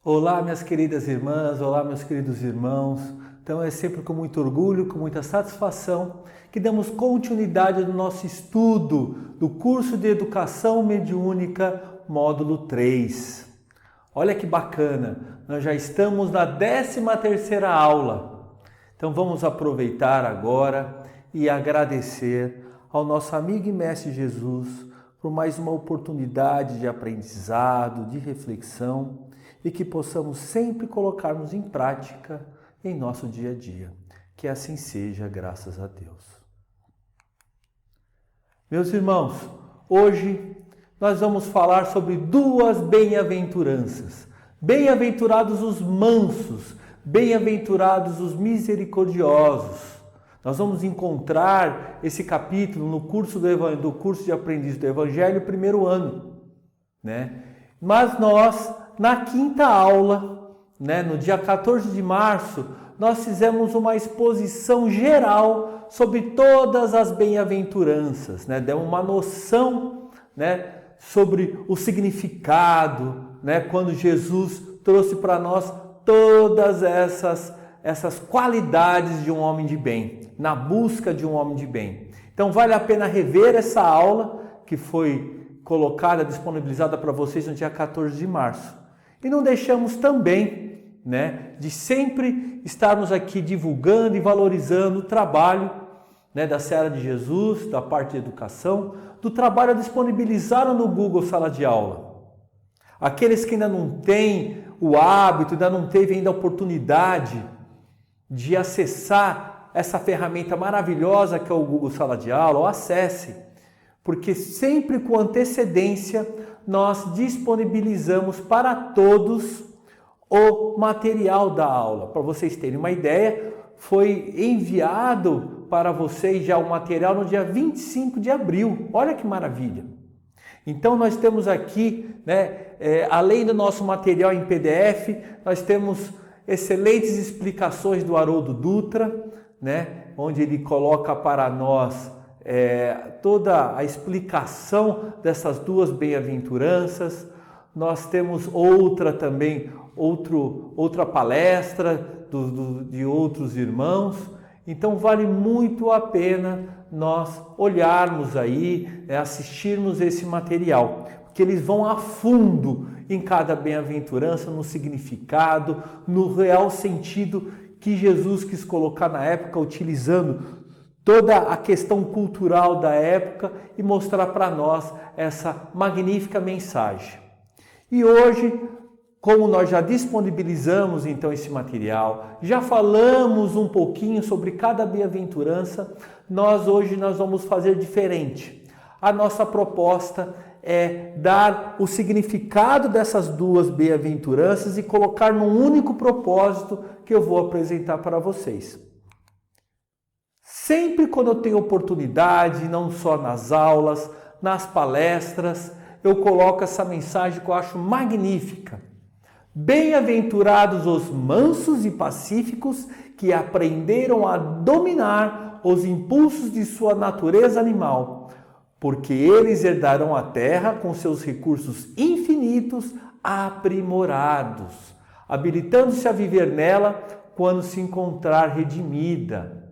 Olá, minhas queridas irmãs, olá, meus queridos irmãos. Então é sempre com muito orgulho, com muita satisfação que damos continuidade no nosso estudo do curso de Educação Mediúnica, módulo 3. Olha que bacana, nós já estamos na 13ª aula. Então vamos aproveitar agora e agradecer ao nosso amigo e mestre Jesus por mais uma oportunidade de aprendizado, de reflexão, e que possamos sempre colocarmos em prática em nosso dia a dia. Que assim seja, graças a Deus. Meus irmãos, hoje nós vamos falar sobre duas bem-aventuranças. Bem-aventurados os mansos, bem-aventurados os misericordiosos. Nós vamos encontrar esse capítulo no curso de aprendiz do Evangelho, primeiro ano, né? Mas nós, na quinta aula, no dia 14 de março, nós fizemos uma exposição geral sobre todas as bem-aventuranças, demos uma noção, sobre o significado, quando Jesus trouxe para nós todas essas qualidades de um homem de bem, na busca de um homem de bem. Então vale a pena rever essa aula que foi colocada, disponibilizada para vocês no dia 14 de março. E não deixamos também, de sempre estarmos aqui divulgando e valorizando o trabalho, da Seara de Jesus, da parte de educação, do trabalho disponibilizado no Google Sala de Aula. Aqueles que ainda não têm o hábito, ainda não teve ainda a oportunidade de acessar essa ferramenta maravilhosa que é o Google Sala de Aula, acesse, porque sempre com antecedência nós disponibilizamos para todos o material da aula. Para vocês terem uma ideia, foi enviado para vocês já o material no dia 25 de abril. Olha que maravilha! Então nós temos aqui, além do nosso material em PDF, nós temos excelentes explicações do Haroldo Dutra, onde ele coloca para nós toda a explicação dessas duas bem-aventuranças. Nós temos outra palestra de outros irmãos. Então vale muito a pena nós olharmos aí, assistirmos esse material, porque eles vão a fundo em cada bem-aventurança, no significado, no real sentido que Jesus quis colocar na época, utilizando toda a questão cultural da época e mostrar para nós essa magnífica mensagem. E hoje, como nós já disponibilizamos então esse material, já falamos um pouquinho sobre cada bem-aventurança, hoje nós vamos fazer diferente. A nossa proposta é dar o significado dessas duas bem-aventuranças e colocar num único propósito que eu vou apresentar para vocês. Sempre quando eu tenho oportunidade, não só nas aulas, nas palestras, eu coloco essa mensagem que eu acho magnífica. Bem-aventurados os mansos e pacíficos que aprenderam a dominar os impulsos de sua natureza animal, porque eles herdarão a terra com seus recursos infinitos aprimorados, habilitando-se a viver nela quando se encontrar redimida.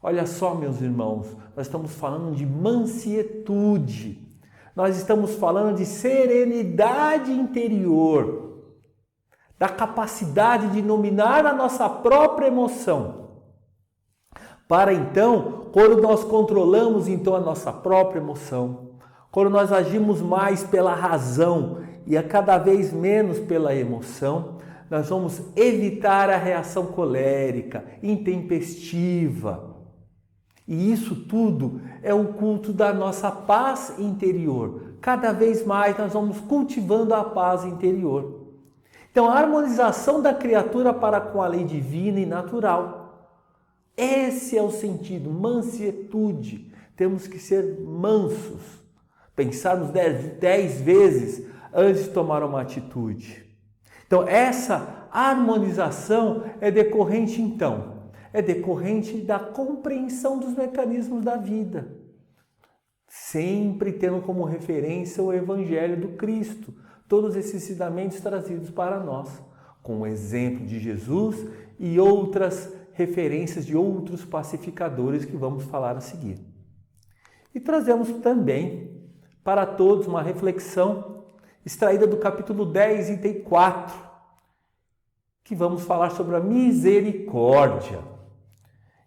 Olha só, meus irmãos, nós estamos falando de mansietude, nós estamos falando de serenidade interior, da capacidade de dominar a nossa própria emoção. Para então, quando nós controlamos então a nossa própria emoção, quando nós agimos mais pela razão e a cada vez menos pela emoção, nós vamos evitar a reação colérica, intempestiva. E isso tudo é o culto da nossa paz interior. Cada vez mais nós vamos cultivando a paz interior. Então, a harmonização da criatura para com a lei divina e natural. Esse é o sentido, mansietude. Temos que ser mansos. Pensarmos 10 vezes antes de tomar uma atitude. Então, essa harmonização é decorrente da compreensão dos mecanismos da vida. Sempre tendo como referência o Evangelho do Cristo, todos esses ensinamentos trazidos para nós. com o exemplo de Jesus e outras referências de outros pacificadores que vamos falar a seguir. E trazemos também para todos uma reflexão extraída do capítulo 10, item 4, que vamos falar sobre a misericórdia.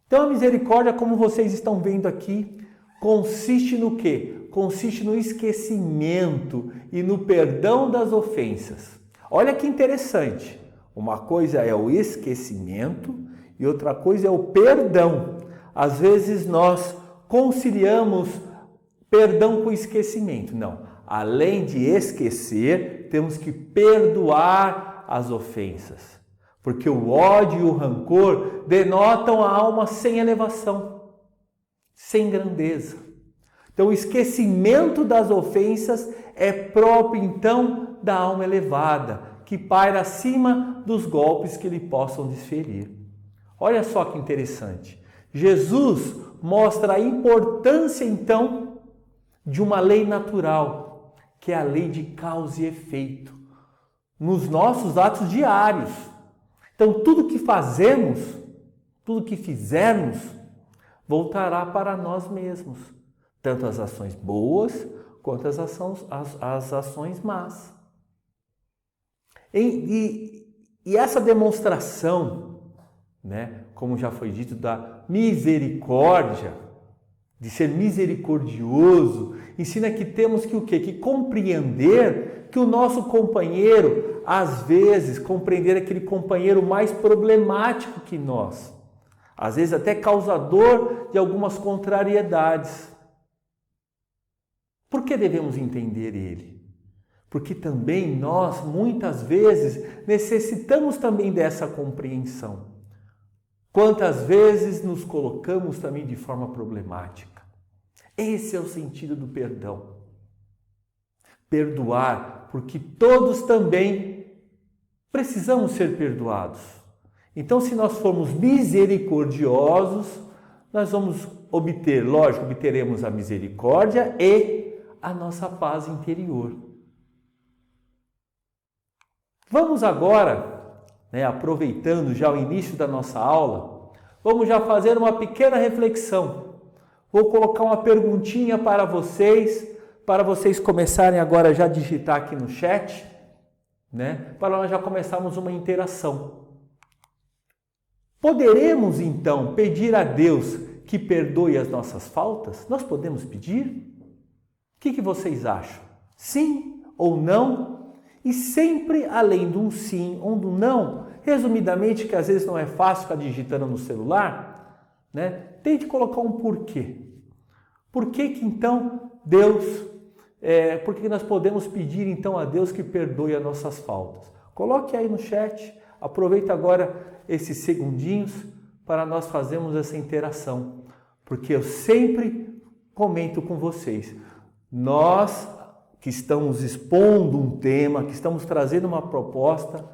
Então a misericórdia, como vocês estão vendo aqui, consiste no quê? Consiste no esquecimento e no perdão das ofensas. Olha que interessante. Uma coisa é o esquecimento e outra coisa é o perdão. Às vezes nós conciliamos perdão com esquecimento. Não. Além de esquecer, temos que perdoar as ofensas. Porque o ódio e o rancor denotam a alma sem elevação, sem grandeza. Então, o esquecimento das ofensas é próprio, então, da alma elevada, que paira acima dos golpes que lhe possam desferir. Olha só que interessante. Jesus mostra a importância, então, de uma lei natural, que é a lei de causa e efeito, nos nossos atos diários. Então, tudo que fazemos, tudo que fizermos, voltará para nós mesmos. Tanto as ações boas, quanto as ações más. E essa demonstração, né, como já foi dito, da misericórdia, de ser misericordioso, ensina que temos que o quê? Que compreender que o nosso companheiro, às vezes, compreender aquele companheiro mais problemático que nós, às vezes até causador de algumas contrariedades. Por que devemos entender ele? Porque também nós, muitas vezes, necessitamos também dessa compreensão. Quantas vezes nos colocamos também de forma problemática? Esse é o sentido do perdão. Perdoar, porque todos também precisamos ser perdoados. Então, se nós formos misericordiosos, nós vamos obter, lógico, obteremos a misericórdia e a nossa paz interior. Vamos agora, aproveitando já o início da nossa aula, vamos já fazer uma pequena reflexão. Vou colocar uma perguntinha para vocês começarem agora já a digitar aqui no chat, para nós já começarmos uma interação. Poderemos então pedir a Deus que perdoe as nossas faltas? Nós podemos pedir? O que vocês acham? Sim ou não? E sempre além de um sim ou de um não, resumidamente, que às vezes não é fácil ficar digitando no celular, tente colocar um porquê. Por que então Deus, por que nós podemos pedir então a Deus que perdoe as nossas faltas? Coloque aí no chat, aproveita agora esses segundinhos para nós fazermos essa interação, porque eu sempre comento com vocês, nós que estamos expondo um tema, que estamos trazendo uma proposta,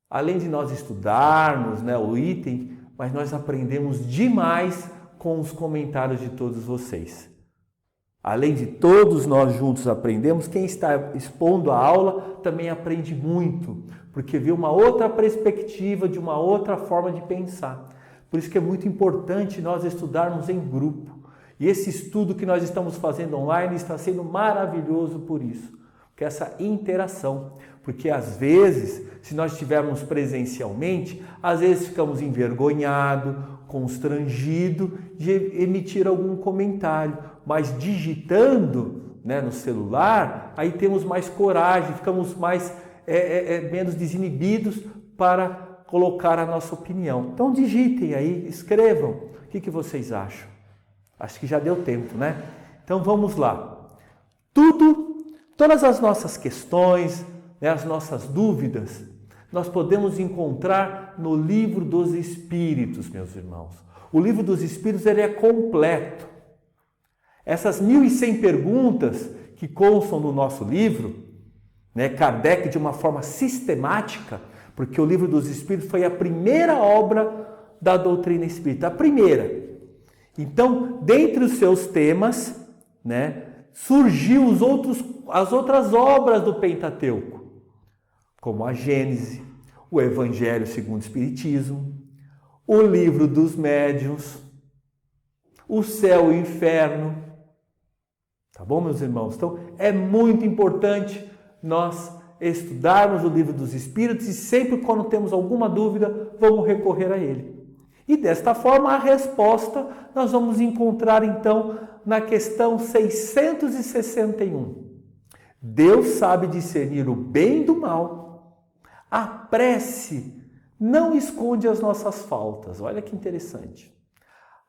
além de nós estudarmos o item, mas nós aprendemos demais com os comentários de todos vocês. Além de todos nós juntos aprendemos, quem está expondo a aula também aprende muito, porque vê uma outra perspectiva, de uma outra forma de pensar. Por isso que é muito importante nós estudarmos em grupo. E esse estudo que nós estamos fazendo online está sendo maravilhoso por isso, porque essa interação. Porque às vezes, se nós estivermos presencialmente, às vezes ficamos envergonhados, constrangidos de emitir algum comentário. Mas digitando no celular, aí temos mais coragem, ficamos menos desinibidos para colocar a nossa opinião. Então digitem aí, escrevam. O que vocês acham? Acho que já deu tempo, Então vamos lá. Todas as nossas questões, as nossas dúvidas, nós podemos encontrar no Livro dos Espíritos, meus irmãos. O Livro dos Espíritos ele é completo. Essas 1.100 perguntas que constam no nosso livro, Kardec de uma forma sistemática, porque o Livro dos Espíritos foi a primeira obra da doutrina espírita, a primeira. Então, dentre os seus temas, surgiu as outras obras do Pentateuco, como a Gênese, o Evangelho segundo o Espiritismo, o Livro dos Médiuns, o Céu e o Inferno. Tá bom, meus irmãos? Então, é muito importante nós estudarmos o Livro dos Espíritos e sempre quando temos alguma dúvida, vamos recorrer a ele. E desta forma, a resposta nós vamos encontrar então na questão 661. Deus sabe discernir o bem do mal. A prece não esconde as nossas faltas. Olha que interessante.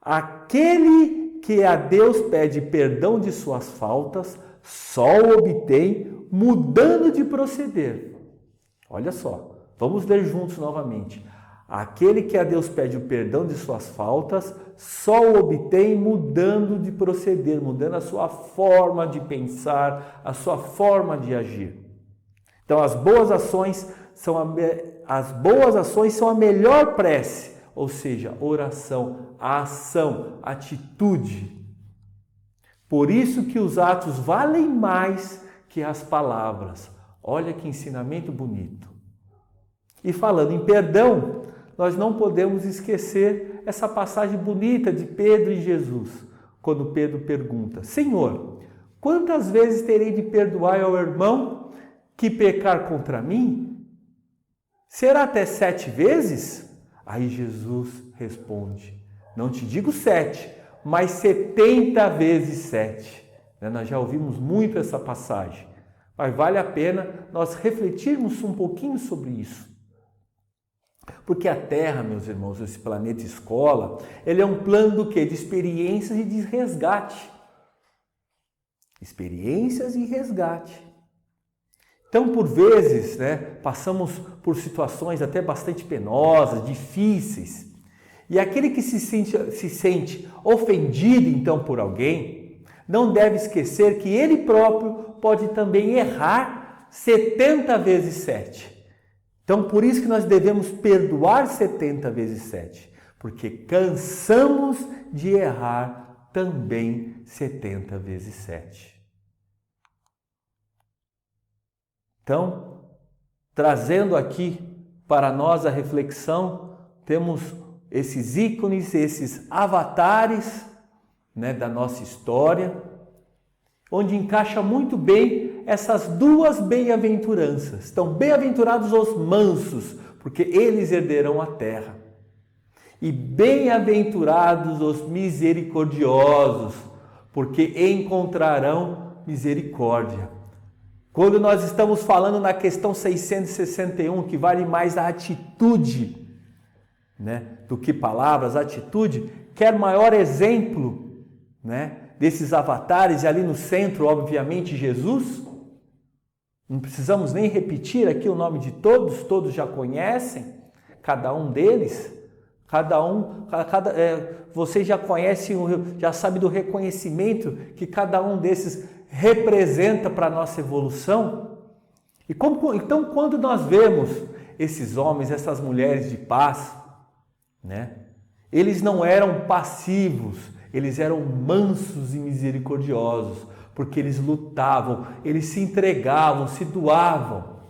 Aquele que a Deus pede perdão de suas faltas, só o obtém mudando de proceder. Olha só, vamos ler juntos novamente. Aquele que a Deus pede o perdão de suas faltas, só o obtém mudando de proceder, mudando a sua forma de pensar, a sua forma de agir. Então, as boas ações são a melhor prece, ou seja, oração, a ação, atitude. Por isso que os atos valem mais que as palavras. Olha que ensinamento bonito. E falando em perdão, nós não podemos esquecer essa passagem bonita de Pedro e Jesus, quando Pedro pergunta: Senhor, quantas vezes terei de perdoar ao irmão que pecar contra mim? Será até 7 vezes? Aí Jesus responde: não te digo 7, mas 70 vezes 7. Nós já ouvimos muito essa passagem, mas vale a pena nós refletirmos um pouquinho sobre isso. Porque a Terra, meus irmãos, esse planeta escola, ele é um plano do quê? De experiências e de resgate. Experiências e resgate. Então, por vezes, passamos por situações até bastante penosas, difíceis. E aquele que se sente ofendido, então, por alguém, não deve esquecer que ele próprio pode também errar 70 vezes 7. Então, por isso que nós devemos perdoar 70 vezes 7, porque cansamos de errar também 70 vezes 7. Então, trazendo aqui para nós a reflexão, temos esses ícones, esses avatares, da nossa história, onde encaixa muito bem essas duas bem-aventuranças. Então, bem-aventurados os mansos, porque eles herderão a terra. E bem-aventurados os misericordiosos, porque encontrarão misericórdia. Quando nós estamos falando na questão 661, que vale mais a atitude, do que palavras, atitude, quer maior exemplo, desses avatares, e ali no centro, obviamente, Jesus. Não precisamos nem repetir aqui o nome de todos já conhecem, cada um deles, vocês já conhecem, já sabem do reconhecimento que cada um desses representa para a nossa evolução. Então, quando nós vemos esses homens, essas mulheres de paz, eles não eram passivos, eles eram mansos e misericordiosos, porque eles lutavam, eles se entregavam, se doavam.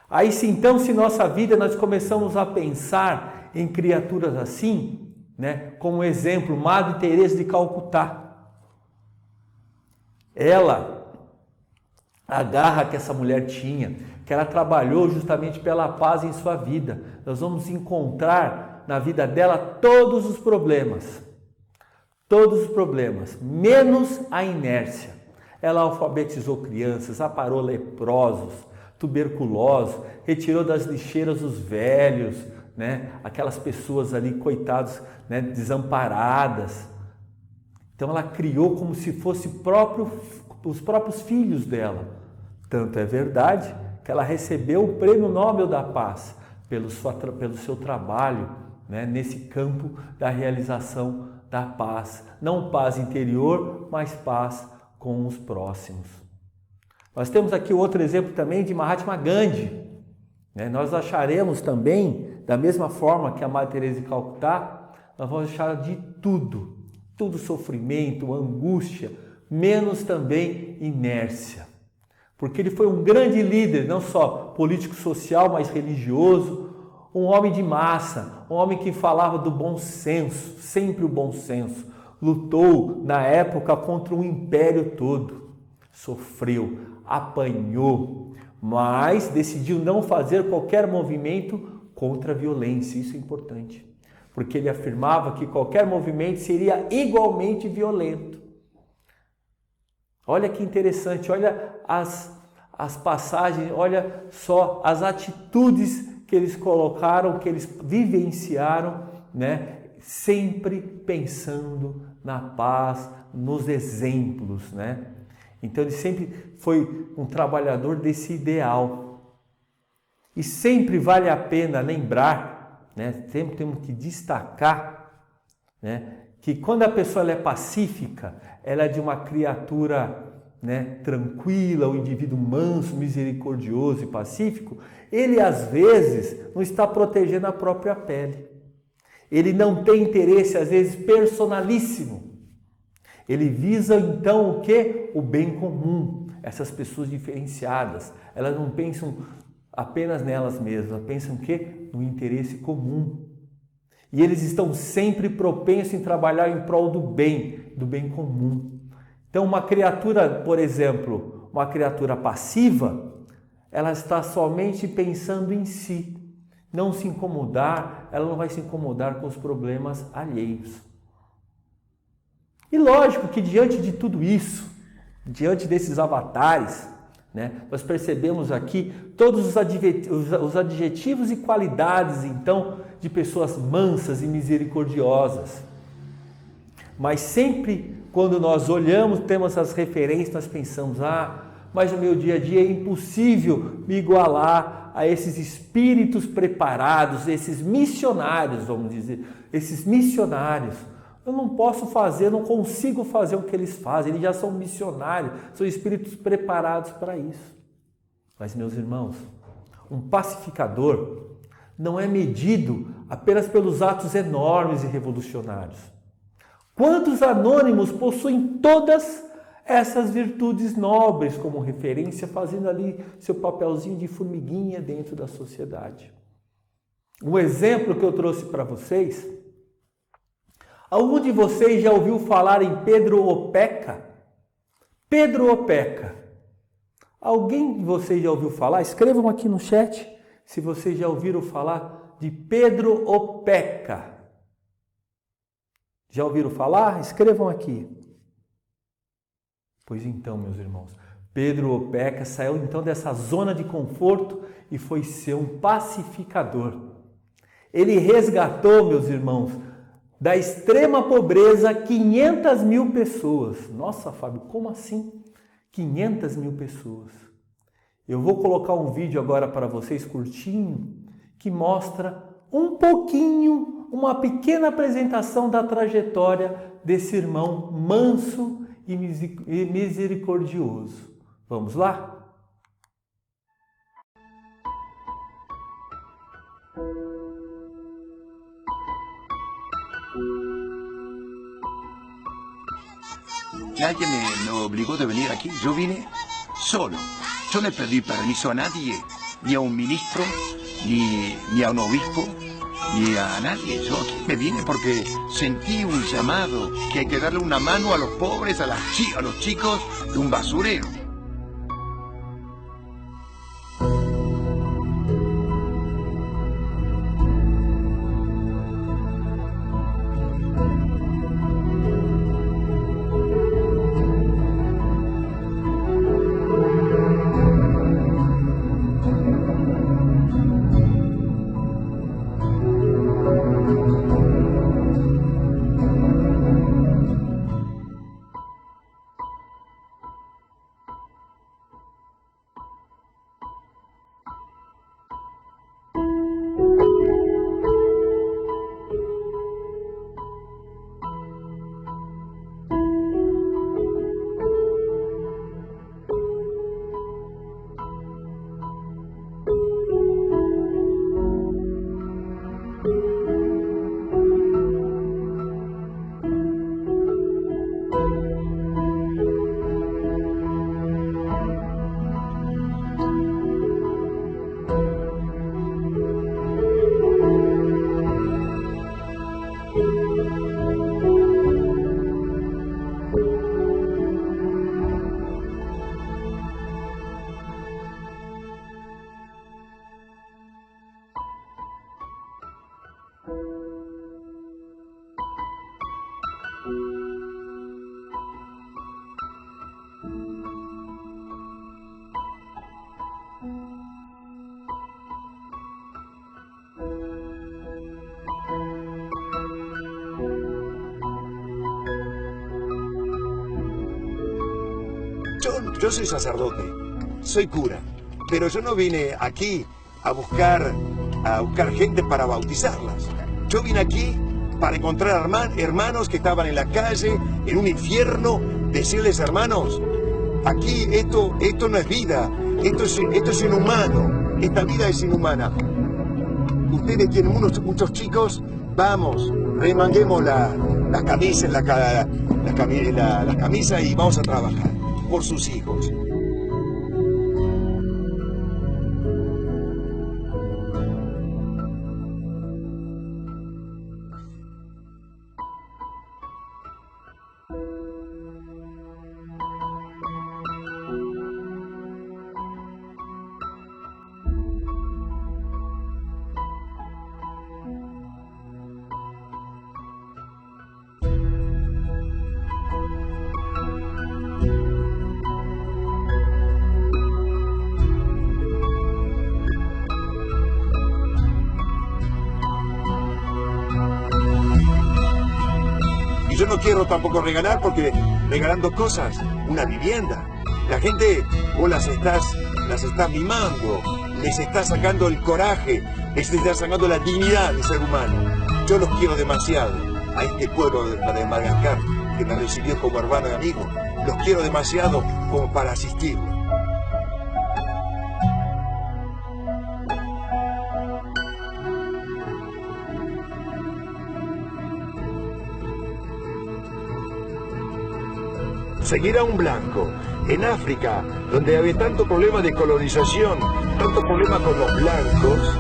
Aí sim, então, se nossa vida nós começamos a pensar em criaturas assim, como exemplo, Madre Teresa de Calcutá. Ela, a garra que essa mulher tinha, que ela trabalhou justamente pela paz em sua vida. Nós vamos encontrar na vida dela todos os problemas, menos a inércia. Ela alfabetizou crianças, aparou leprosos, tuberculosos, retirou das lixeiras os velhos, aquelas pessoas ali, coitados, desamparadas. Então ela criou como se fosse os próprios filhos dela. Tanto é verdade que ela recebeu o Prêmio Nobel da Paz pelo seu trabalho, nesse campo da realização da paz. Não paz interior, mas paz com os próximos. Nós temos aqui outro exemplo também de Mahatma Gandhi. Nós acharemos também, da mesma forma que a Madre Teresa de Calcutá, nós vamos achar de tudo sofrimento, angústia, menos também inércia. porque ele foi um grande líder, não só político-social, mas religioso, um homem de massa, um homem que falava do bom senso, sempre o bom senso. Lutou na época contra o império todo, sofreu, apanhou, mas decidiu não fazer qualquer movimento contra a violência. Isso é importante, porque ele afirmava que qualquer movimento seria igualmente violento. Olha que interessante, olha as passagens, olha só as atitudes que eles colocaram, que eles vivenciaram, né? Sempre pensando na paz, nos exemplos, né? Então ele sempre foi um trabalhador desse ideal. E sempre vale a pena lembrar, né? Sempre temos que destacar, né? Que quando a pessoa ela é pacífica, ela é de uma criatura, né, tranquila, um indivíduo manso, misericordioso e pacífico, ele às vezes não está protegendo a própria pele. Ele não tem interesse, às vezes, personalíssimo. Ele visa então o quê? O bem comum. Essas pessoas diferenciadas, elas não pensam apenas nelas mesmas, elas pensam o quê? No interesse comum. E eles estão sempre propensos em trabalhar em prol do bem comum. Então, uma criatura, por exemplo, uma criatura passiva, ela está somente pensando em si. Não se incomodar, ela não vai se incomodar com os problemas alheios. E lógico que diante de tudo isso, diante desses avatares, né, nós percebemos aqui todos os adjetivos e qualidades, então, de pessoas mansas e misericordiosas. Mas sempre quando nós olhamos, temos as referências, nós pensamos, mas no meu dia a dia é impossível me igualar a esses espíritos preparados, esses missionários, vamos dizer, esses missionários. Eu não posso fazer, não consigo fazer o que eles fazem, eles já são missionários, são espíritos preparados para isso. Mas, meus irmãos, um pacificador não é medido apenas pelos atos enormes e revolucionários. Quantos anônimos possuem todas essas virtudes nobres como referência, fazendo ali seu papelzinho de formiguinha dentro da sociedade? Um exemplo que eu trouxe para vocês, algum de vocês já ouviu falar em Pedro Opeka? Pedro Opeka. Alguém de vocês já ouviu falar? Escrevam aqui no chat se vocês já ouviram falar de Pedro Opeka. Já ouviram falar? Escrevam aqui. Pois então, meus irmãos, Pedro Opeka saiu então dessa zona de conforto e foi ser um pacificador. Ele resgatou, meus irmãos, da extrema pobreza 500 mil pessoas. Nossa, Fábio, como assim? 500 mil pessoas. Eu vou colocar um vídeo agora para vocês curtinho que mostra um pouquinho, uma pequena apresentação da trajetória desse irmão manso e misericordioso. Vamos lá? Nadie me obligó de venir aquí. Yo vine solo. Yo no pedí permiso a nadie, ni a un ministro, ni a un obispo, ni a nadie. Yo aquí me vine porque sentí un llamado que hay que darle una mano a los pobres, a los chicos de un basurero. Yo soy sacerdote, soy cura, pero yo no vine aquí a buscar gente para bautizarlas. Yo vine aquí para encontrar hermanos que estaban en la calle, en un infierno, decirles, hermanos, aquí esto no es vida, esto es inhumano, esta vida es inhumana. Ustedes tienen muchos chicos, vamos, remanguemos la camisa y vamos a trabajar por sus hijos. Y yo no quiero tampoco regalar, porque regalando cosas, una vivienda, la gente vos las estás mimando, les estás sacando el coraje, les estás sacando la dignidad de ser humano. Yo los quiero demasiado a este pueblo de Madagascar, que me recibió como hermano y amigo. Los quiero demasiado como para asistirlos. Seguir a un blanco en África, donde había tanto problema de colonización, tanto problema con los blancos,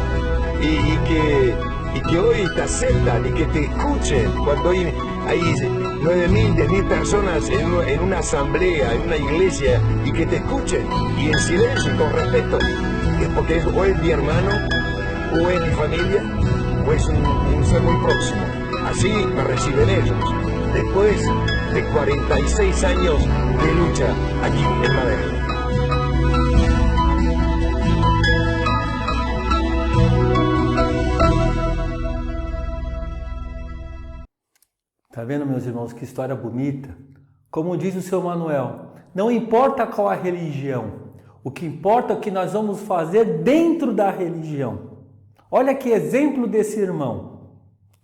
y que hoy te aceptan y que te escuchen cuando hay 9.000, 10.000 personas en una asamblea, en una iglesia, y que te escuchen, y en silencio y con respeto, es porque o es mi hermano, o es mi familia, o es un ser muy próximo. Así me reciben ellos, después de 46 años de lucha aquí en Madagascar. Tá vendo, meus irmãos, que história bonita? Como diz o seu Manuel, não importa qual a religião, o que importa é o que nós vamos fazer dentro da religião. Olha que exemplo desse irmão,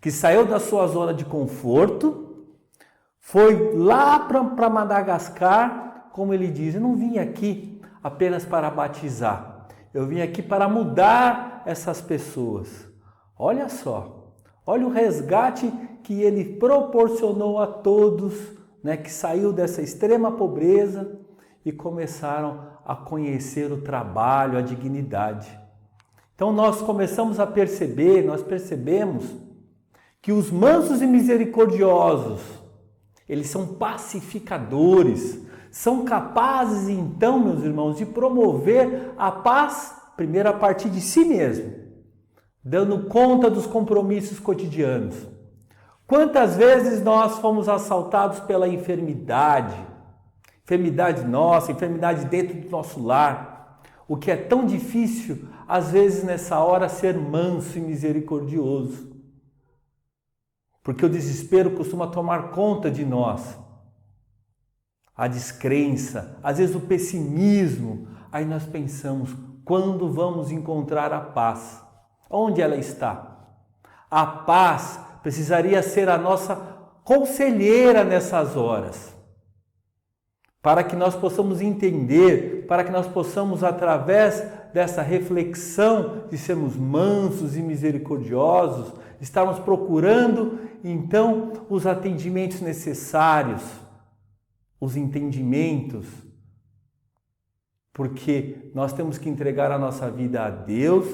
que saiu da sua zona de conforto, foi lá para Madagascar, como ele diz, eu não vim aqui apenas para batizar, eu vim aqui para mudar essas pessoas. Olha só, olha o resgate que ele proporcionou a todos, né, que saiu dessa extrema pobreza e começaram a conhecer o trabalho, a dignidade. Então nós percebemos que os mansos e misericordiosos, eles são pacificadores, são capazes então, meus irmãos, de promover a paz, primeiro a partir de si mesmo, dando conta dos compromissos cotidianos. Quantas vezes nós fomos assaltados pela enfermidade nossa, enfermidade dentro do nosso lar, o que é tão difícil, às vezes nessa hora, ser manso e misericordioso. Porque o desespero costuma tomar conta de nós. A descrença, às vezes o pessimismo. Aí nós pensamos, quando vamos encontrar a paz? Onde ela está? A paz precisaria ser a nossa conselheira nessas horas. Para que nós possamos entender, para que nós possamos, através dessa reflexão de sermos mansos e misericordiosos, estarmos procurando, então, os atendimentos necessários, os entendimentos, porque nós temos que entregar a nossa vida a Deus,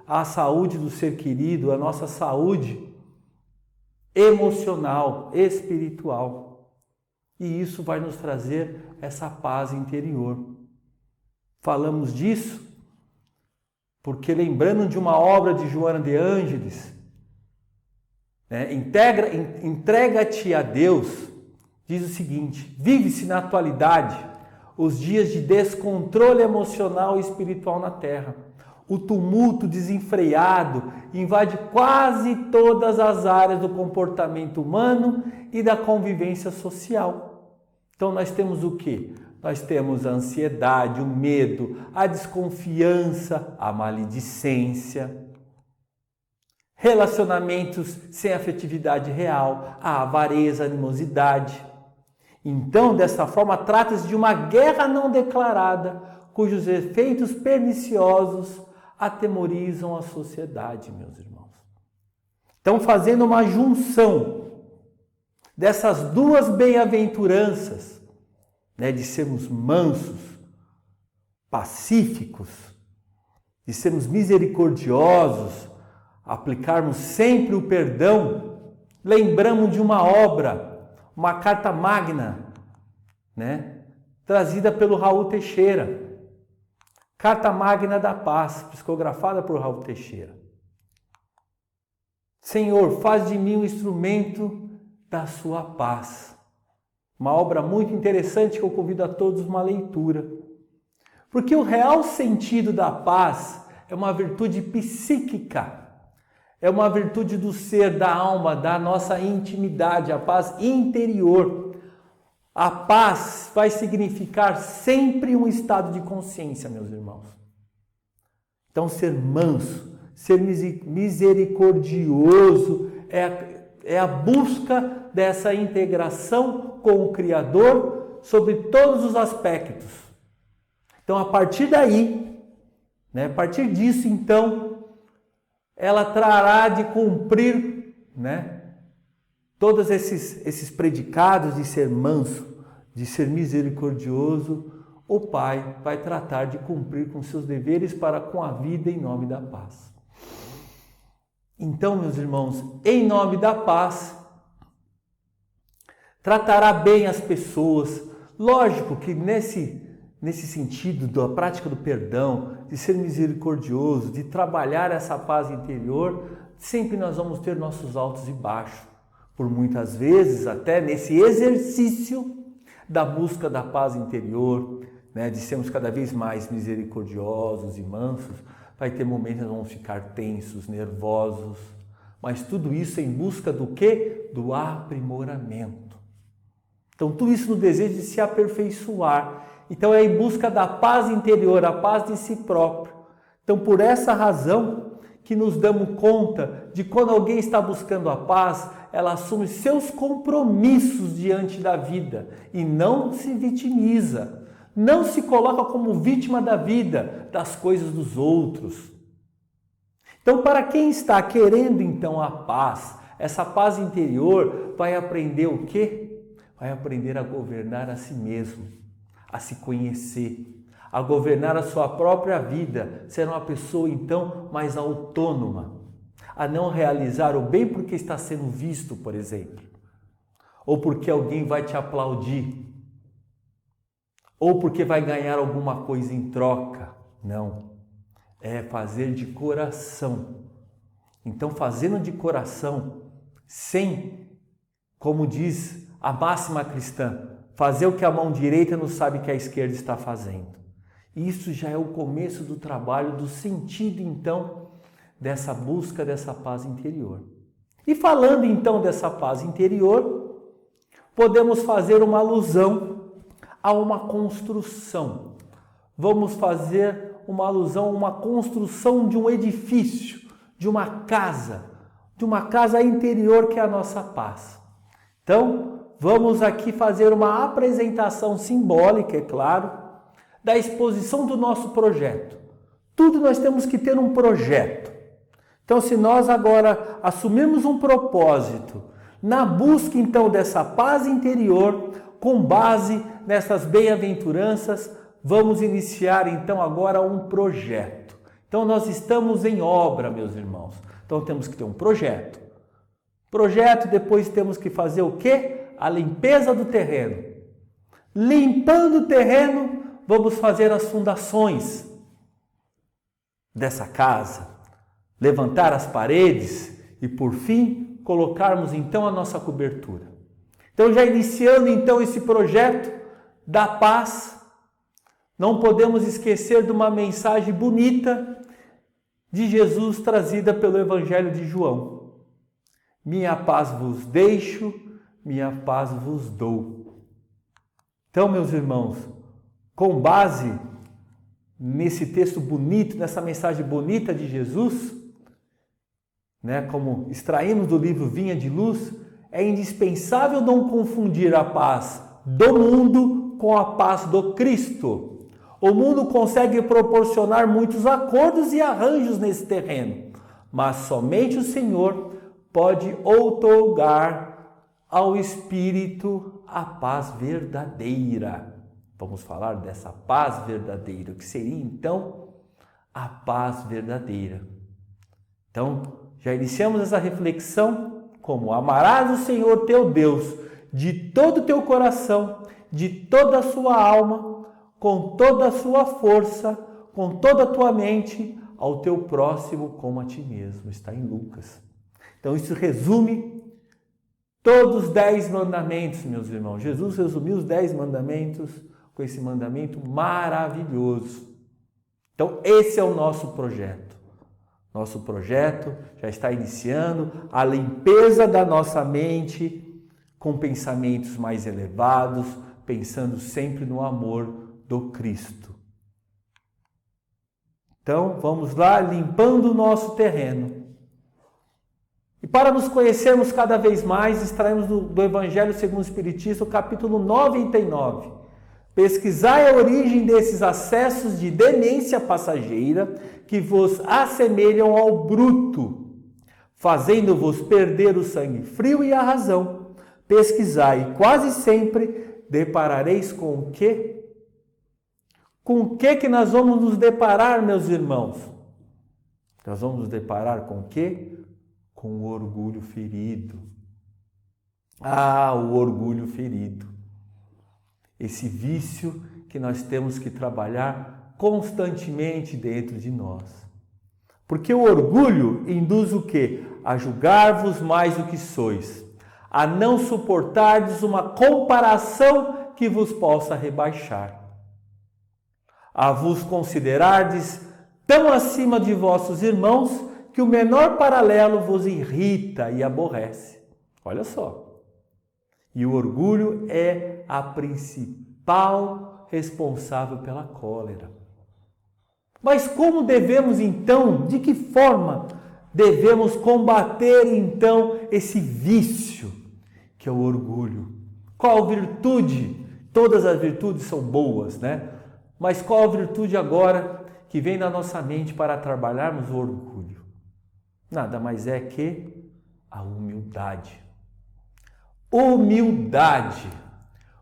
a saúde do ser querido, a nossa saúde emocional, espiritual. E isso vai nos trazer essa paz interior. Falamos disso porque, lembrando de uma obra de Joana de Ângeles, entrega-te a Deus, diz o seguinte: vive-se na atualidade os dias de descontrole emocional e espiritual na Terra. O tumulto desenfreado invade quase todas as áreas do comportamento humano e da convivência social. Então nós temos o quê? nós temos a ansiedade, o medo, a desconfiança, a maledicência, relacionamentos sem afetividade real, a avareza, a animosidade. Então, dessa forma, trata-se de uma guerra não declarada, cujos efeitos perniciosos atemorizam a sociedade, meus irmãos. Então, fazendo uma junção dessas duas bem-aventuranças, de sermos mansos, pacíficos, de sermos misericordiosos, aplicarmos sempre o perdão, lembramos de uma obra, uma carta magna, trazida pelo Raul Teixeira. Carta Magna da Paz, psicografada por Raul Teixeira. Senhor, faz de mim um instrumento da sua paz. Uma obra muito interessante que eu convido a todos uma leitura. Porque o real sentido da paz é uma virtude psíquica. É uma virtude do ser, da alma, da nossa intimidade, a paz interior. A paz vai significar sempre um estado de consciência, meus irmãos. Então, ser manso, ser misericordioso é a busca dessa integração com o Criador sobre todos os aspectos. Então, a partir daí, a partir disso, então, ela trará de cumprir, todos esses predicados de ser manso, de ser misericordioso. O Pai vai tratar de cumprir com seus deveres para com a vida em nome da paz. Então, meus irmãos, em nome da paz, tratará bem as pessoas. Lógico que nesse sentido da prática do perdão, de ser misericordioso, de trabalhar essa paz interior, sempre nós vamos ter nossos altos e baixos. Por muitas vezes, até nesse exercício da busca da paz interior, de sermos cada vez mais misericordiosos e mansos, vai ter momentos que nós vamos ficar tensos, nervosos, mas tudo isso em busca do quê? Do aprimoramento. Então, tudo isso no desejo de se aperfeiçoar. Então, é em busca da paz interior, a paz de si próprio. Então, por essa razão que nos damos conta de quando alguém está buscando a paz, ela assume seus compromissos diante da vida e não se vitimiza, não se coloca como vítima da vida, das coisas dos outros. Então, para quem está querendo então a paz, essa paz interior, vai aprender o quê? Vai aprender a governar a si mesmo, a se conhecer, a governar a sua própria vida, ser uma pessoa então mais autônoma, a não realizar o bem porque está sendo visto, por exemplo, ou porque alguém vai te aplaudir, ou porque vai ganhar alguma coisa em troca. Não, é fazer de coração. Então, fazendo de coração, sem, como diz a máxima cristã, fazer o que a mão direita não sabe que a esquerda está fazendo. Isso já é o começo do trabalho, do sentido, então, dessa busca dessa paz interior. E falando, então, dessa paz interior, podemos fazer uma alusão a uma construção. Vamos fazer uma alusão a uma construção de um edifício, de uma casa interior que é a nossa paz. Então, vamos aqui fazer uma apresentação simbólica, é claro, da exposição do nosso projeto. Tudo nós temos que ter um projeto. Então, se nós agora assumirmos um propósito na busca, então, dessa paz interior, com base nessas bem-aventuranças, vamos iniciar, então, agora um projeto. Então, nós estamos em obra, meus irmãos. Então, temos que ter um projeto. Projeto, depois temos que fazer o quê? A limpeza do terreno. Limpando o terreno, vamos fazer as fundações dessa casa, levantar as paredes e, por fim, colocarmos então a nossa cobertura. Então, já iniciando então esse projeto da paz, não podemos esquecer de uma mensagem bonita de Jesus trazida pelo Evangelho de João. Minha paz vos deixo, minha paz vos dou. Então, meus irmãos, com base nesse texto bonito, nessa mensagem bonita de Jesus, né, como extraímos do livro Vinha de Luz, é indispensável não confundir a paz do mundo com a paz do Cristo. O mundo consegue proporcionar muitos acordos e arranjos nesse terreno, mas somente o Senhor pode outorgar ao Espírito a paz verdadeira. Vamos falar dessa paz verdadeira, o que seria então a paz verdadeira. Então, já iniciamos essa reflexão como amarás o Senhor teu Deus de todo o teu coração, de toda a sua alma, com toda a sua força, com toda a tua mente, ao teu próximo como a ti mesmo. Está em Lucas. Então isso resume todos os 10 mandamentos, meus irmãos. Jesus resumiu os 10 mandamentos com esse mandamento maravilhoso. Então esse é o nosso projeto. Nosso projeto já está iniciando a limpeza da nossa mente com pensamentos mais elevados, pensando sempre no amor do Cristo. Então, vamos lá, limpando o nosso terreno. E para nos conhecermos cada vez mais, extraímos do Evangelho segundo o Espiritismo, capítulo 99. Pesquisai a origem desses acessos de demência passageira que vos assemelham ao bruto, fazendo-vos perder o sangue frio e a razão. Pesquisai, e quase sempre deparareis com o quê? Com o que nós vamos nos deparar, meus irmãos? Nós vamos nos deparar com o quê? Com o orgulho ferido. O orgulho ferido. Esse vício que nós temos que trabalhar constantemente dentro de nós. Porque o orgulho induz o quê? A julgar-vos mais do que sois, a não suportardes uma comparação que vos possa rebaixar, a vos considerardes tão acima de vossos irmãos que o menor paralelo vos irrita e aborrece. Olha só. E o orgulho é a principal responsável pela cólera. Mas como devemos então, de que forma devemos combater então esse vício que é o orgulho? Qual virtude? Todas as virtudes são boas, né? Mas qual a virtude agora que vem na nossa mente para trabalharmos o orgulho? Nada mais é que a humildade. Humildade.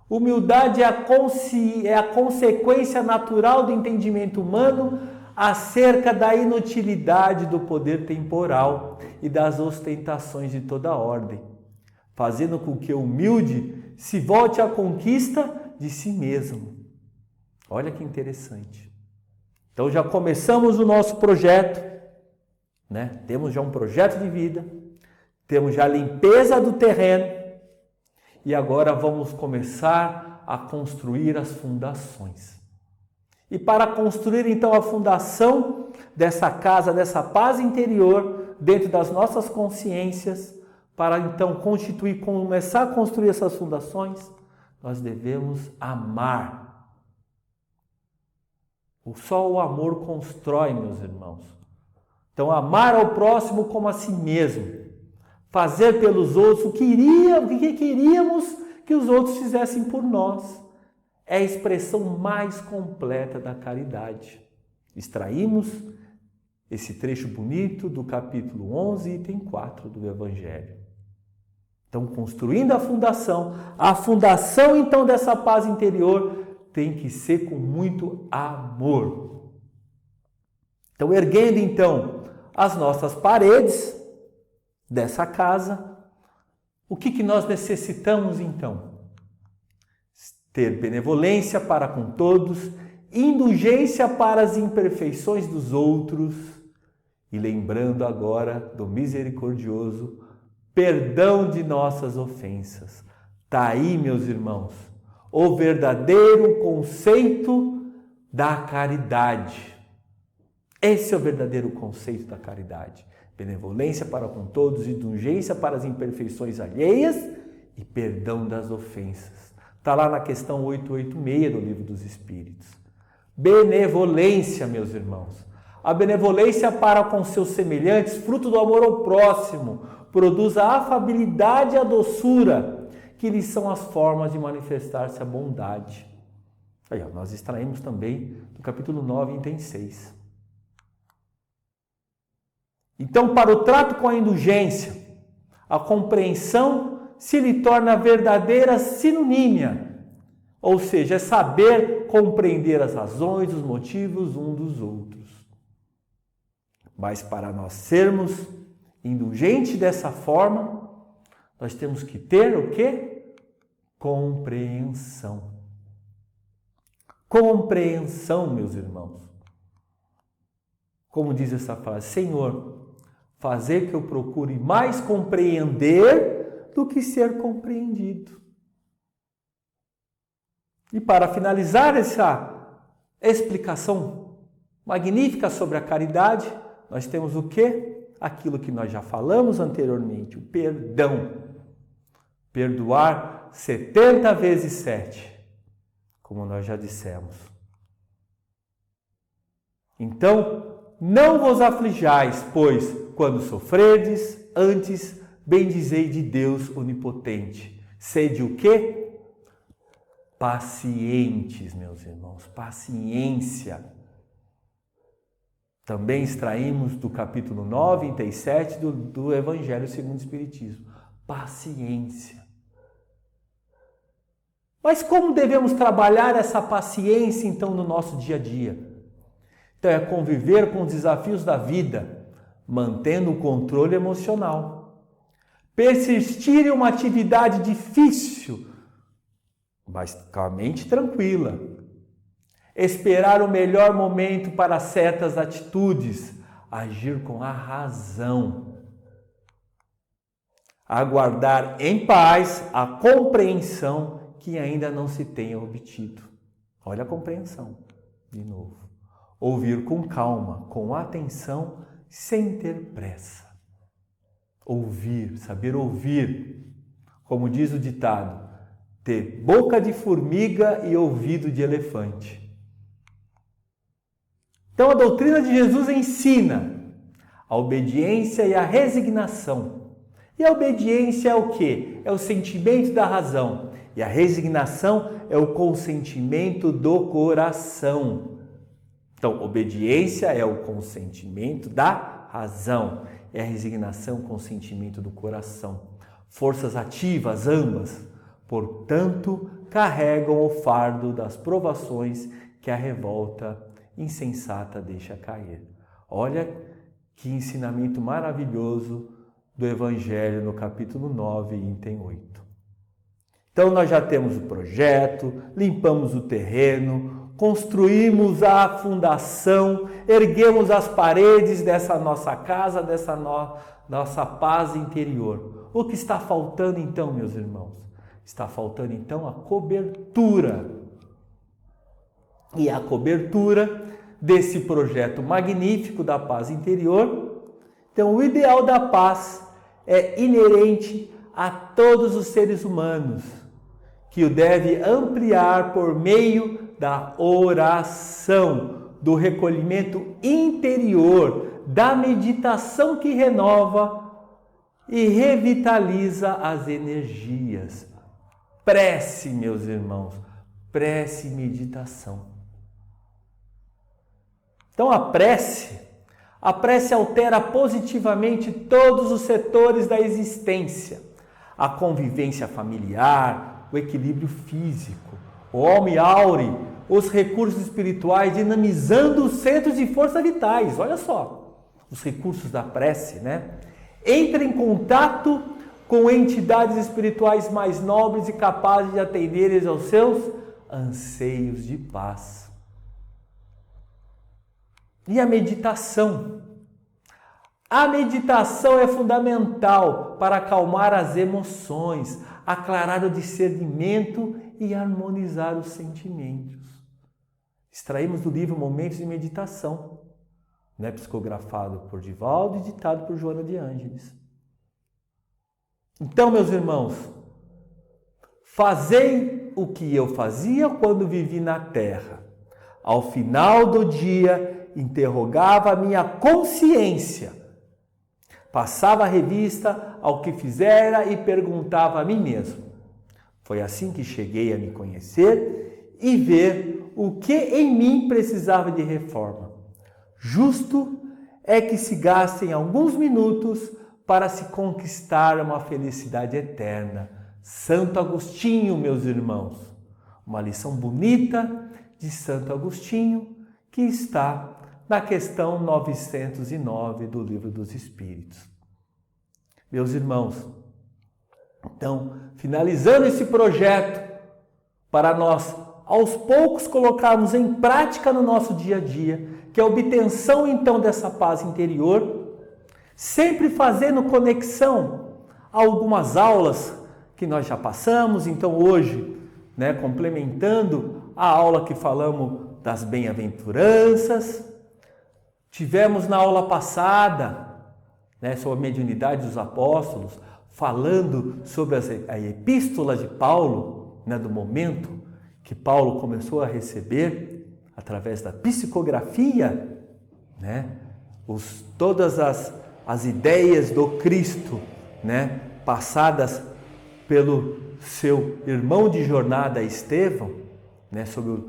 Humildade é a consequência natural do entendimento humano acerca da inutilidade do poder temporal e das ostentações de toda ordem, fazendo com que o humilde se volte à conquista de si mesmo. Olha que interessante. Então já começamos o nosso projeto, né? Temos já um projeto de vida, temos já a limpeza do terreno e agora vamos começar a construir as fundações. E para construir então a fundação dessa casa, dessa paz interior dentro das nossas consciências, para então começar a construir essas fundações, nós devemos amar. Só o amor constrói, meus irmãos. Então, amar ao próximo como a si mesmo. Fazer pelos outros o que queríamos que os outros fizessem por nós. É a expressão mais completa da caridade. Extraímos esse trecho bonito do capítulo 11, item 4 do Evangelho. Então, construindo a fundação então dessa paz interior tem que ser com muito amor. Então, erguendo então as nossas paredes dessa casa, o que nós necessitamos então? Ter benevolência para com todos, indulgência para as imperfeições dos outros e lembrando agora do misericordioso, perdão de nossas ofensas. Está aí, meus irmãos, o verdadeiro conceito da caridade. Esse é o verdadeiro conceito da caridade. Benevolência para com todos, indulgência para as imperfeições alheias e perdão das ofensas. Está lá na questão 886 do Livro dos Espíritos. Benevolência, meus irmãos. A benevolência para com seus semelhantes, fruto do amor ao próximo, produz a afabilidade e a doçura, que lhes são as formas de manifestar-se a bondade. Aí, ó, nós extraímos também do capítulo 9, item 6. Então, para o trato com a indulgência, a compreensão se lhe torna verdadeira sinonímia, ou seja, é saber compreender as razões, os motivos um dos outros. Mas para nós sermos indulgentes dessa forma, nós temos que ter o quê? Compreensão. Compreensão, meus irmãos. Como diz essa frase, Senhor, fazer que eu procure mais compreender do que ser compreendido. E para finalizar essa explicação magnífica sobre a caridade, nós temos o quê? Aquilo que nós já falamos anteriormente, o perdão. Perdoar 70 vezes 7, como nós já dissemos. Então, não vos aflijais, pois, quando sofrerdes, antes bendizei de Deus onipotente. Sede o quê? Pacientes, meus irmãos, paciência. Também extraímos do capítulo 9, item 7 do Evangelho segundo o Espiritismo. Paciência. Mas como devemos trabalhar essa paciência, então, no nosso dia a dia? Então, é conviver com os desafios da vida, mantendo o controle emocional. Persistir em uma atividade difícil, mas com a mente tranquila. Esperar o melhor momento para certas atitudes, agir com a razão. Aguardar em paz a compreensão que ainda não se tenha obtido. Olha a compreensão, de novo. Ouvir com calma, com atenção, sem ter pressa. Ouvir, saber ouvir. Como diz o ditado, ter boca de formiga e ouvido de elefante. Então a doutrina de Jesus ensina a obediência e a resignação. E a obediência é o quê? É o sentimento da razão. E a resignação é o consentimento do coração. Então, obediência é o consentimento da razão. É a resignação, o consentimento do coração. Forças ativas, ambas. Portanto, carregam o fardo das provações que a revolta insensata deixa cair. Olha que ensinamento maravilhoso do Evangelho no capítulo 9, item 8. Então nós já temos o projeto, limpamos o terreno, construímos a fundação, erguemos as paredes dessa nossa casa, dessa nossa paz interior. O que está faltando então, meus irmãos? Está faltando então a cobertura. E a cobertura desse projeto magnífico da paz interior. Então, o ideal da paz é inerente a todos os seres humanos, que o deve ampliar por meio da oração, do recolhimento interior, da meditação que renova e revitaliza as energias. Prece, meus irmãos, prece e meditação. Então a prece altera positivamente todos os setores da existência. A convivência familiar, o equilíbrio físico, o homem aure, os recursos espirituais, dinamizando os centros de força vitais. Olha só, os recursos da prece, né? Entra em contato com entidades espirituais mais nobres e capazes de atenderem aos seus anseios de paz. E a meditação? A meditação é fundamental para acalmar as emoções, aclarar o discernimento e harmonizar os sentimentos. Extraímos do livro Momentos de Meditação, né, psicografado por Divaldo e ditado por Joana de Ângeles. Então, meus irmãos, fazei o que eu fazia quando vivi na terra. Ao final do dia, interrogava a minha consciência. Passava a revista ao que fizera e perguntava a mim mesmo. Foi assim que cheguei a me conhecer e ver o que em mim precisava de reforma. Justo é que se gastem alguns minutos para se conquistar uma felicidade eterna. Santo Agostinho, meus irmãos. Uma lição bonita de Santo Agostinho que está na questão 909 do Livro dos Espíritos. Meus irmãos, então, finalizando esse projeto para nós, aos poucos, colocarmos em prática no nosso dia a dia, que é a obtenção, então, dessa paz interior, sempre fazendo conexão a algumas aulas que nós já passamos. Então, hoje, complementando a aula que falamos das bem-aventuranças, tivemos na aula passada, sobre a mediunidade dos apóstolos, falando sobre a epístola de Paulo, do momento que Paulo começou a receber, através da psicografia, todas as ideias do Cristo, passadas pelo seu irmão de jornada Estevão, sobre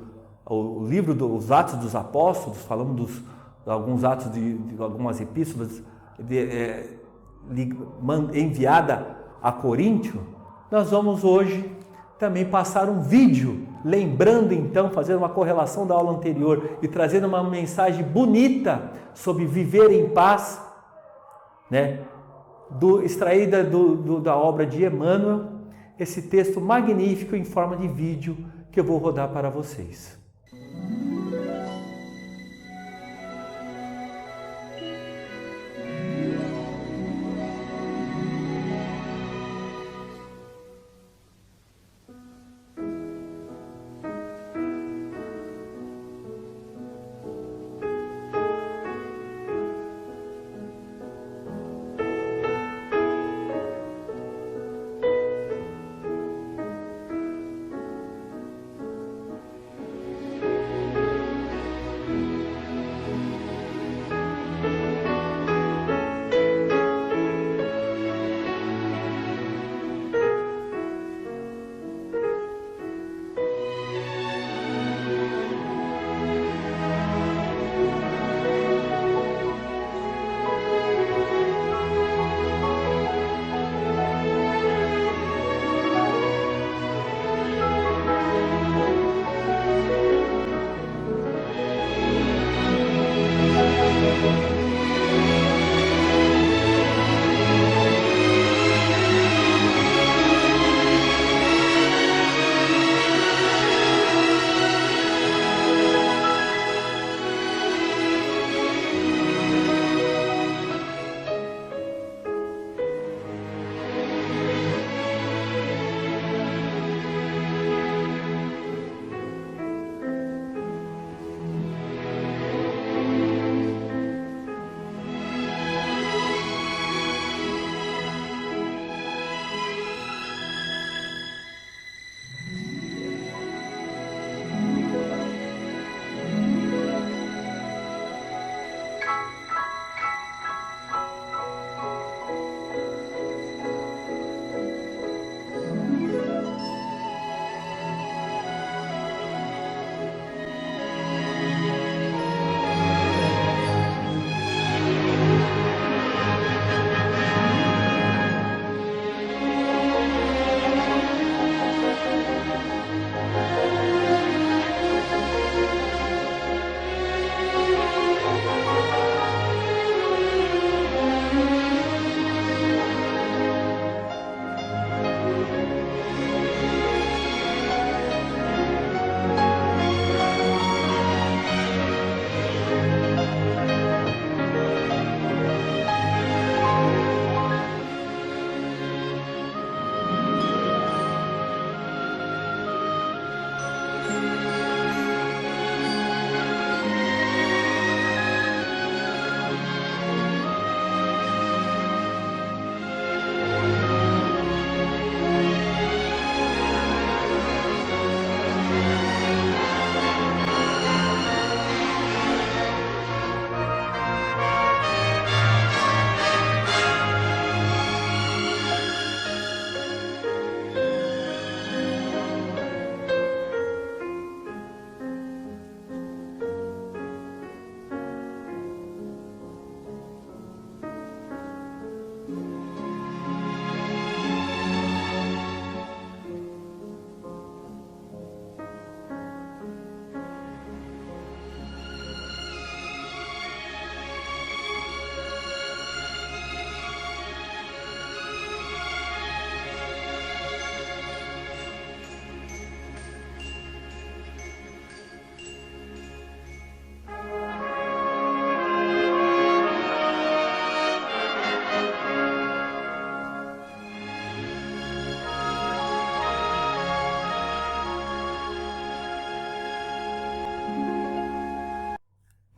o livro dos Atos dos Apóstolos, falamos de alguns atos de algumas epístolas enviada a Coríntio. Nós vamos hoje também passar um vídeo, lembrando então, fazendo uma correlação da aula anterior e trazendo uma mensagem bonita sobre viver em paz, extraída da obra de Emmanuel, esse texto magnífico em forma de vídeo que eu vou rodar para vocês.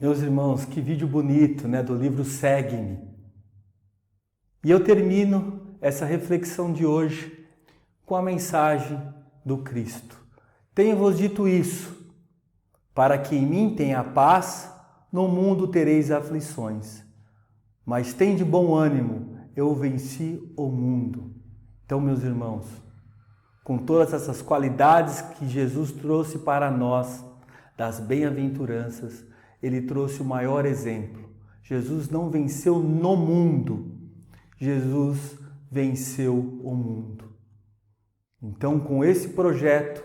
Meus irmãos, que vídeo bonito, né, do livro Segue-me. E eu termino essa reflexão de hoje com a mensagem do Cristo. Tenho-vos dito isso, para que em mim tenha paz, no mundo tereis aflições. Mas tende bom ânimo, eu venci o mundo. Então, meus irmãos, com todas essas qualidades que Jesus trouxe para nós, das bem-aventuranças, Ele trouxe o maior exemplo. Jesus não venceu no mundo, Jesus venceu o mundo. Então, com esse projeto,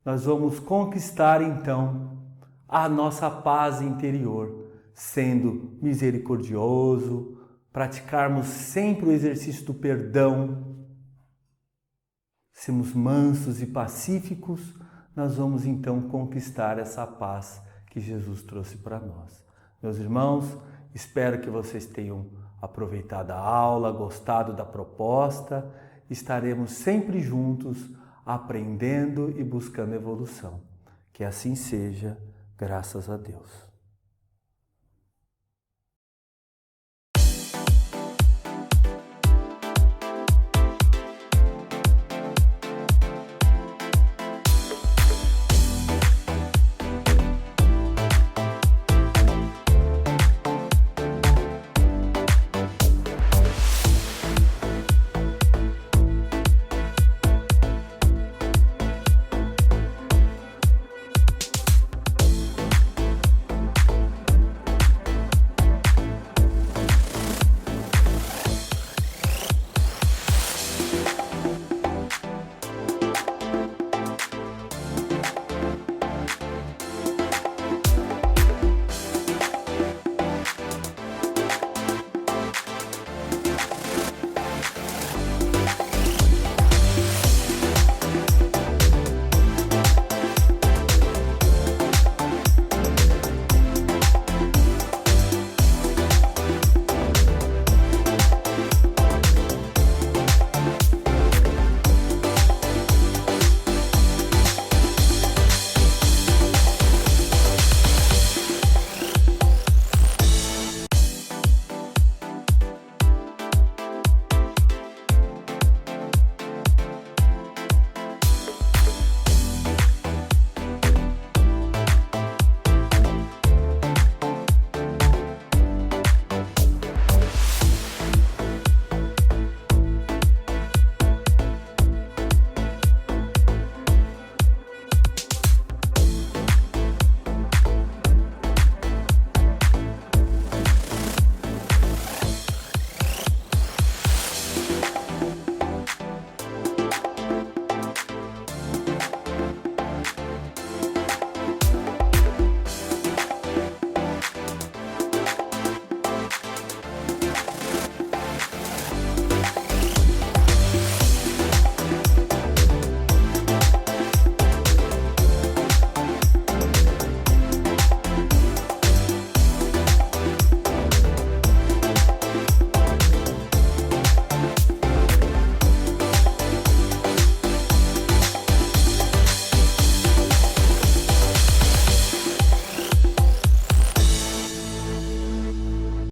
nós vamos conquistar, então, a nossa paz interior, sendo misericordioso, praticarmos sempre o exercício do perdão, sermos mansos e pacíficos, nós vamos então conquistar essa paz que Jesus trouxe para nós. Meus irmãos, espero que vocês tenham aproveitado a aula, gostado da proposta. Estaremos sempre juntos, aprendendo e buscando evolução. Que assim seja, graças a Deus.